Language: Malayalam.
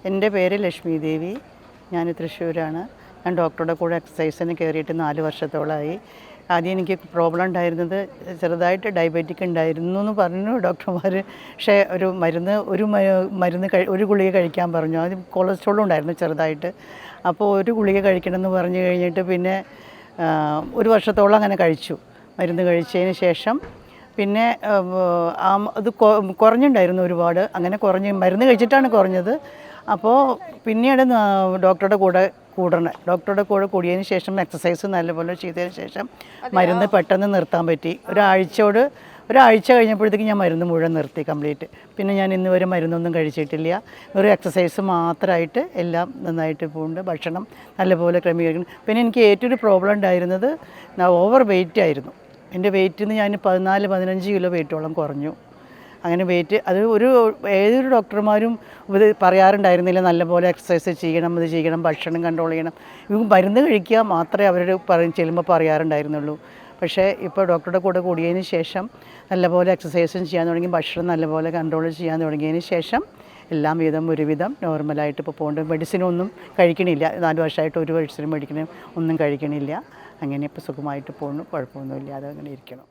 എൻ്റെ പേര് ലക്ഷ്മി ദേവി. ഞാൻ തൃശ്ശൂരാണ്. ഞാൻ ഡോക്ടറുടെ കൂടെ എക്സസൈസിന് കയറിയിട്ട് 4 വർഷത്തോളമായി. ആദ്യം എനിക്ക് പ്രോബ്ലം ഉണ്ടായിരുന്നത് ചെറുതായിട്ട് ഡയബറ്റിക് ഉണ്ടായിരുന്നു എന്ന് പറഞ്ഞു ഡോക്ടർമാർ. പക്ഷേ ഒരു ഗുളിക കഴിക്കാൻ പറഞ്ഞു. ആദ്യം കൊളസ്ട്രോളും ഉണ്ടായിരുന്നു ചെറുതായിട്ട്. അപ്പോൾ ഒരു ഗുളിക കഴിക്കണമെന്ന് പറഞ്ഞു കഴിഞ്ഞിട്ട് പിന്നെ 1 വർഷത്തോളം അങ്ങനെ കഴിച്ചു. മരുന്ന് കഴിച്ചതിന് ശേഷം പിന്നെ അത് കുറഞ്ഞിട്ടുണ്ടായിരുന്നു ഒരുപാട്. അങ്ങനെ മരുന്ന് കഴിച്ചിട്ടാണ് കുറഞ്ഞത്. അപ്പോൾ പിന്നീട് ഡോക്ടറുടെ കൂടെ കൂടിയതിന് ശേഷം എക്സസൈസ് നല്ലപോലെ ചെയ്തതിന് ശേഷം മരുന്ന് പെട്ടെന്ന് നിർത്താൻ പറ്റി. ഒരാഴ്ച കഴിഞ്ഞപ്പോഴത്തേക്ക് ഞാൻ മരുന്ന് മുഴുവൻ നിർത്തി കംപ്ലീറ്റ്. പിന്നെ ഞാൻ ഇന്ന് വരെ മരുന്നൊന്നും കഴിച്ചിട്ടില്ല. ഒരു എക്സസൈസ് മാത്രമായിട്ട് എല്ലാം നന്നായിട്ട് പോകുന്നുണ്ട്. ഭക്ഷണം നല്ലപോലെ ക്രമീകരിക്കണം. പിന്നെ എനിക്ക് ഏറ്റവും ഒരു പ്രോബ്ലം ഉണ്ടായിരുന്നത് ഓവർ വെയിറ്റ് ആയിരുന്നു. എൻ്റെ വെയിറ്റിൽ നിന്ന് ഞാൻ 14-15 കിലോ വെയിറ്റോളം കുറഞ്ഞു. അങ്ങനെ അത് ഏതൊരു ഡോക്ടർമാരും പറയാറുണ്ടായിരുന്നില്ല നല്ലപോലെ എക്സസൈസ് ചെയ്യണം, ഇത് ചെയ്യണം, ഭക്ഷണം കൺട്രോൾ ചെയ്യണം. മരുന്ന് കഴിക്കുക മാത്രമേ അവർ ചെല്ലുമ്പോൾ പറയാറുണ്ടായിരുന്നുള്ളൂ. പക്ഷേ ഇപ്പോൾ ഡോക്ടറുടെ കൂടെ കൂടിയതിന് ശേഷം നല്ലപോലെ എക്സസൈസും ചെയ്യാൻ തുടങ്ങി, ഭക്ഷണം നല്ലപോലെ കൺട്രോൾ ചെയ്യാൻ തുടങ്ങിയതിന് ശേഷം എല്ലാം ഒരുവിധം നോർമലായിട്ട് ഇപ്പോൾ പോകുന്നുണ്ട്. മെഡിസിനൊന്നും കഴിക്കണില്ല. 4 വർഷമായിട്ട് ഒരു മെഡിസിനും ഒന്നും കഴിക്കണില്ല. അങ്ങനെ ഇപ്പോൾ സുഖമായിട്ട് പോകുന്നു. കുഴപ്പമൊന്നുമില്ലാതെ അങ്ങനെ ഇരിക്കണം.